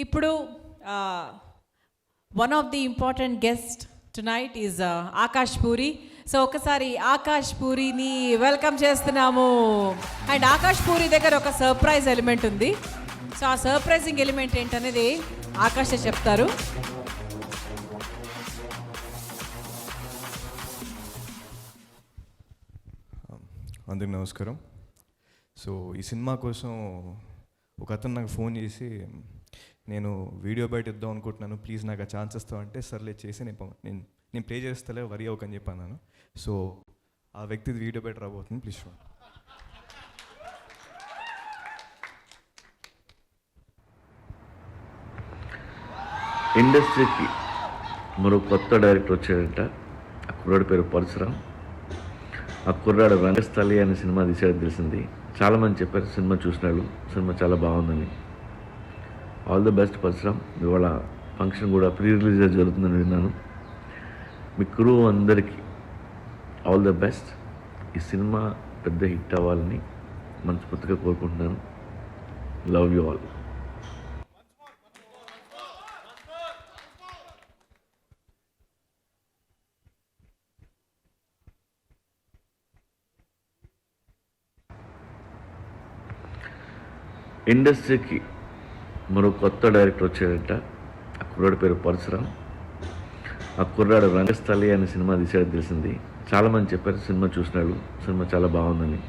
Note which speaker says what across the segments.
Speaker 1: ఇప్పుడు one of the important guest tonight is Akash puri. So ఒకసారి Akash పూరిని welcome చేస్తున్నాము. అండ్ ఆకాష్ పూరి దగ్గర ఒక సర్ప్రైజ్ ఎలిమెంట్ ఉంది. సో ఆ సర్ప్రైజింగ్ ఎలిమెంట్ ఏంటనేది ఆకాషే చెప్తారు.
Speaker 2: అందరికి నమస్కారం. సో ఈ సినిమా కోసం ఒక అతను నాకు ఫోన్ చేసి, నేను వీడియో బయట ఇద్దాం అనుకుంటున్నాను, ప్లీజ్ నాకు ఆ ఛాన్స్ ఇస్తావు అంటే, సర్లే చేసి నేను ప్లే చేస్తలే, వరి అవ్వకని చెప్పాను. సో ఆ వ్యక్తిది వీడియో బయట రాబోతుంది, ప్లీజ్ చూడండి.
Speaker 3: ఇండస్ట్రీకి మరో కొత్త డైరెక్టర్ వచ్చాడంట. ఆ కుర్రాడి పేరు పరశురామ్. ఆ కుర్రాడు రంగస్థలి అనే సినిమా తీసాడని తెలిసింది. చాలామంది చెప్పారు సినిమా చూసినాడు, సినిమా చాలా బాగుందని. All the best Parasuram. ఇవాళ ఫంక్షన్ కూడా ప్రీ రిలీజ్ జరుగుతుందని విన్నాను. మీ క్రూ అందరికీ ఆల్ ది బెస్ట్. ఈ సినిమా పెద్ద హిట్ అవ్వాలని మనస్ఫూర్తిగా కోరుకుంటున్నాను. Love you all. ఇండస్ట్రీకి మరో కొత్త డైరెక్టర్ వచ్చాడంట. ఆ కుర్రాడి పేరు పరశురామ్. ఆ కుర్రాడు రంగస్థలి అనే సినిమా తీసాడని తెలిసింది. చాలామంది చెప్పారు సినిమా చూసినాడు, సినిమా చాలా బాగుందని.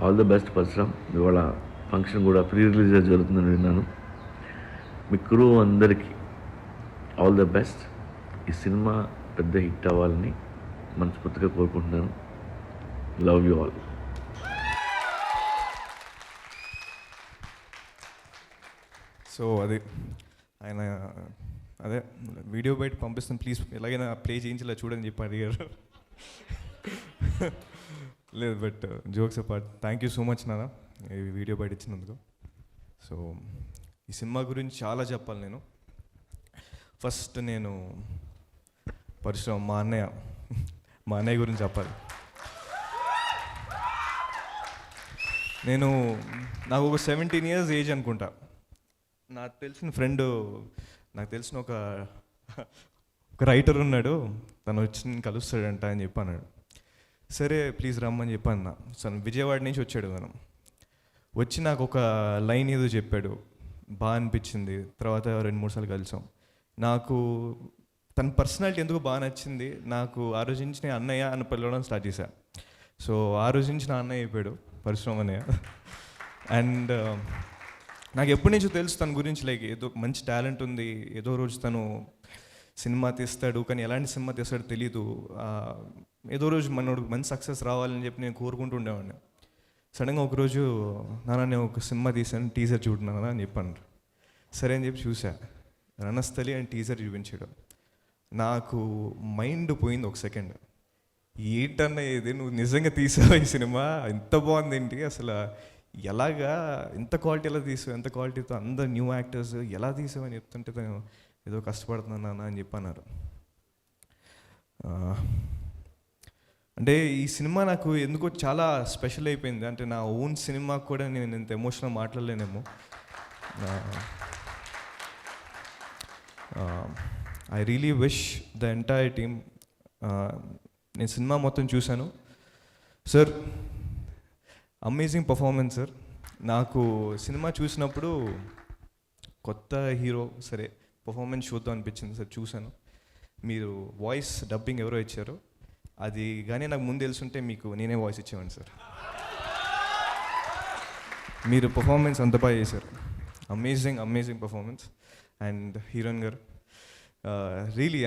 Speaker 3: All the best Parasuram. ఇవాళ ఫంక్షన్ కూడా ప్రీ రిలీజ్ జరుగుతుందని విన్నాను. మీ క్రూ అందరికీ ఆల్ ది బెస్ట్. ఈ సినిమా పెద్ద హిట్ అవ్వాలని మనస్ఫూర్తిగా కోరుకుంటున్నాను. Love you all.
Speaker 2: సో ఆయన అదే వీడియో బయట పంపిస్తాను, ప్లీజ్ ఎలాగైనా ప్లే చేయించేలా చూడని చెప్పి అడిగారు. లేదు, but jokes apart, thank you so much నాన్న ఈ వీడియో బయట ఇచ్చినందుకు. సో ఈ సినిమా గురించి చాలా చెప్పాలి నేను. ఫస్ట్ నేను పరశురామ్ మా అన్నయ్య గురించి చెప్పాలి. నాకు ఒక 17 years ఏజ్ అనుకుంటా. నాకు తెలిసిన ఒక రైటర్ ఉన్నాడు, తను వచ్చి నేను కలుస్తాడంట అని చెప్పి అన్నాడు. సరే ప్లీజ్ రమ్మని చెప్పాను. తను విజయవాడ నుంచి వచ్చాడు. వచ్చి నాకు ఒక లైన్ ఏదో చెప్పాడు, బాగా అనిపించింది. తర్వాత 2-3 సార్లు కలిసాం. నాకు తన పర్సనాలిటీ ఎందుకు బాగా నచ్చింది. నాకు ఆ రోజు నుంచి నేను అన్నయ్య అని పిలవడం స్టార్ట్ చేశాను. సో ఆ రోజు నుంచి నా అన్నయ్య అయిపోయాడు పరశురామ్ అన్నయ్య. అండ్ నాకు ఎప్పటి నుంచో తెలుసు తన గురించి, లైక్ ఏదో మంచి టాలెంట్ ఉంది, ఏదో రోజు తను సినిమా తీస్తాడు, కానీ ఎలాంటి సినిమా తీస్తాడో తెలీదు. ఏదో రోజు మనోడు మంచి సక్సెస్ రావాలని చెప్పి నేను కోరుకుంటూ ఉండేవాడిని. సడన్గా ఒకరోజు, నాన్న నేను ఒక సినిమా తీసాను, టీజర్ చూడున్నానా అని చెప్పాను. సరే అని చెప్పి చూసా, రణస్థలి అని టీజర్ చూపించాడు. నాకు మైండ్ పోయింది ఒక సెకండ్. ఏంటన్నా ఇది, నువ్వు నిజంగా తీసావా ఈ సినిమా, ఎంత బాగుంది ఏంటి అసలు, ఎలాగా ఎంత క్వాలిటీ ఎలా తీసావు, ఎంత క్వాలిటీతో అందరు న్యూ యాక్టర్స్ ఎలా తీసావని చెప్తుంటే నేను ఏదో కష్టపడుతున్నాను అని చెప్పన్నారు. అంటే ఈ సినిమా నాకు ఎందుకో చాలా స్పెషల్ అయిపోయింది. అంటే నా ఓన్ సినిమా కూడా నేను ఇంత ఎమోషనల్ మాట్లాడలేనేమో. I really wish the entire team. నేను సినిమా మొత్తం చూశాను సార్, అమేజింగ్ పర్ఫార్మెన్స్ సార్. నాకు సినిమా చూసినప్పుడు కొత్త హీరో, సరే పర్ఫార్మెన్స్ చూద్దాం అనిపించింది సార్. చూశాను, మీరు వాయిస్ డబ్బింగ్ ఎవరో ఇచ్చారో అది కానీ నాకు ముందు తెలుసుంటే మీకు నేనే వాయిస్ ఇచ్చేవాడిని సార్. మీరు పర్ఫార్మెన్స్ అంత బాగా చేశారు, అమేజింగ్ పర్ఫార్మెన్స్. అండ్ హీరోయిన్ గారు రియలీ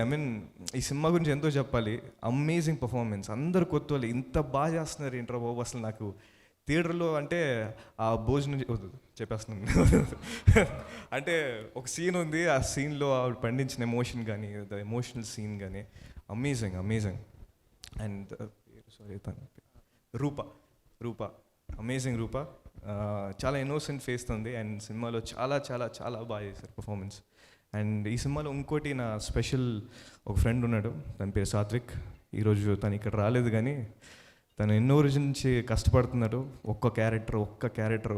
Speaker 2: ఈ సినిమా గురించి ఎంతో చెప్పాలి. అమేజింగ్ పర్ఫార్మెన్స్, అందరు కొత్త వాళ్ళు ఇంత బాగా చేస్తున్నారు ఏంట్రా బాబు. అసలు నాకు థియేటర్లో అంటే ఆ భోజనం చెప్పేస్తున్నాను. అంటే ఒక సీన్ ఉంది, ఆ సీన్లో ఆవిడ పండించిన ఎమోషన్ కానీ, ద ఎమోషనల్ సీన్ కానీ amazing. And sorry Rupa amazing. Rupa చాలా ఇన్నోసెంట్ ఫేస్ ఉంది అండ్ సినిమాలో చాలా చాలా చాలా బాగా చేశారు పర్ఫార్మెన్స్. అండ్ ఈ సినిమాలో ఇంకోటి నా స్పెషల్ ఒక ఫ్రెండ్ ఉన్నాడు, తన పేరు సాత్విక్. ఈరోజు తను ఇక్కడ రాలేదు, కానీ తను ఎన్నో రోజుల నుంచి కష్టపడుతున్నాడు. ఒక్క క్యారెక్టర్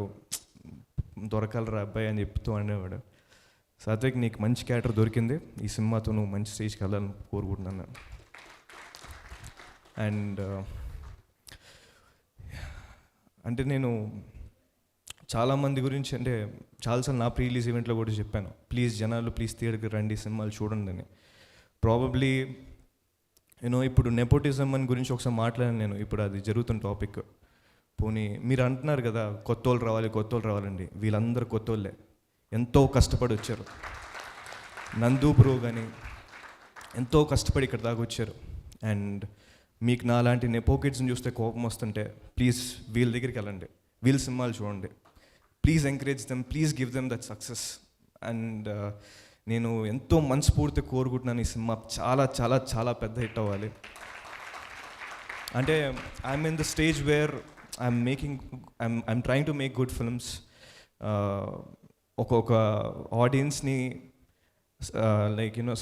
Speaker 2: దొరకాలరా అబ్బాయి అని చెప్తూ అనేవాడు. సాత్విక్, నీకు మంచి క్యారెక్టర్ దొరికింది, ఈ సినిమాతో నువ్వు మంచి స్టేజ్కి వెళ్ళాలని కోరుకుంటున్నాను నేను. అండ్ అంటే నేను చాలామంది గురించి అంటే చాలాసార్లు నా ప్రీ రిలీజ్ ఈవెంట్లో కూడా చెప్పాను, ప్లీజ్ జనాలు ప్లీజ్ థియేటర్కి రండి, సినిమాలు చూడండి అని. ప్రాబబ్లీ ఇప్పుడు నెపోటిజం అని గురించి ఒకసారి మాట్లాడాను నేను, ఇప్పుడు అది జరుగుతున్న టాపిక్. పోనీ మీరు అంటున్నారు కదా కొత్త వాళ్ళు రావాలండి, వీళ్ళందరూ కొత్త వాళ్ళే, ఎంతో కష్టపడి వచ్చారు. నందు బ్రో కానీ ఎంతో కష్టపడి ఇక్కడ దాకా వచ్చారు. అండ్ మీకు నా లాంటి నెపో కిడ్స్ని చూస్తే కోపం వస్తుంటే ప్లీజ్ వీళ్ళ దగ్గరికి వెళ్ళండి, వీళ్ళ సినిమాలు చూడండి, please encourage them, please give them that success. And నేను ఎంతో మనస్ఫూర్తిగా కోరుకుంటున్నాను ఈ సినిమా చాలా చాలా చాలా పెద్ద హిట్ అవ్వాలి. అంటే I'm in the stage where I'm trying to make good films. ఒక ఆడియన్స్ని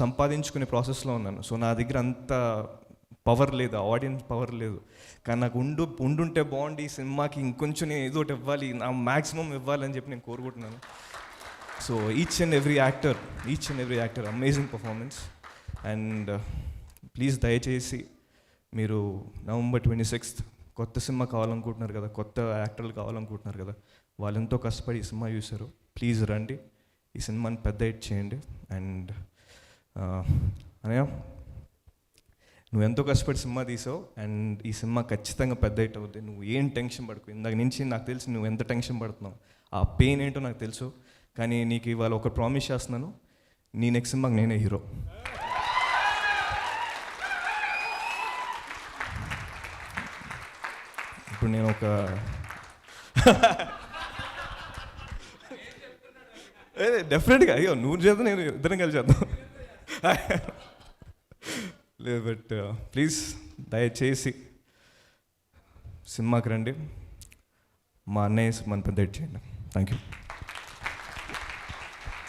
Speaker 2: సంపాదించుకునే ప్రాసెస్లో ఉన్నాను. సో నా దగ్గర అంత పవర్ లేదు, ఆడియన్స్ పవర్ లేదు. కానీ నాకు ఉండుంటే బాగుండి ఈ సినిమాకి ఇంకొంచెం నేను ఏదో ఒకటి ఇవ్వాలి, నా మ్యాక్సిమం ఇవ్వాలని చెప్పి నేను కోరుకుంటున్నాను. So each and every actor amazing performance. And please దయచేసి మీరు November 26th కొత్త సినిమా కావాలనుకుంటున్నారు కదా, కొత్త యాక్టర్లు కావాలనుకుంటున్నారు కదా, వాళ్ళు ఎంతో కష్టపడి ఈ సినిమా చూశారు. ప్లీజ్ రండి, ఈ సినిమాని పెద్ద హిట్ చేయండి. అండ్ అనయ్య, నువ్వు ఎంతో కష్టపడి సినిమా తీసావు అండ్ ఈ సినిమా ఖచ్చితంగా పెద్ద హిట్ అవుతుంది. నువ్వు ఏం టెన్షన్ పడుకో. ఇందాక నుంచి నాకు తెలిసి నువ్వు ఎంత టెన్షన్ పడుతున్నావు, ఆ పెయిన్ ఏంటో నాకు తెలుసు. కానీ నీకు ఇవాళ ఒక ప్రామిస్ చేస్తున్నాను, నీ నెక్స్ట్ సినిమాకి నేనే హీరో. ఇప్పుడు నేను ఒక డెఫినెట్గా అయ్యో నువ్వు చేద్దాం, నేను ఇద్దరం కలిసి చేద్దాం. లేదు, బట్ ప్లీజ్ దయచేసి సినిమాకి రండి, మా అన్నయ్య సినిమాని పెద్ద హిట్ చేయండి. Thank you.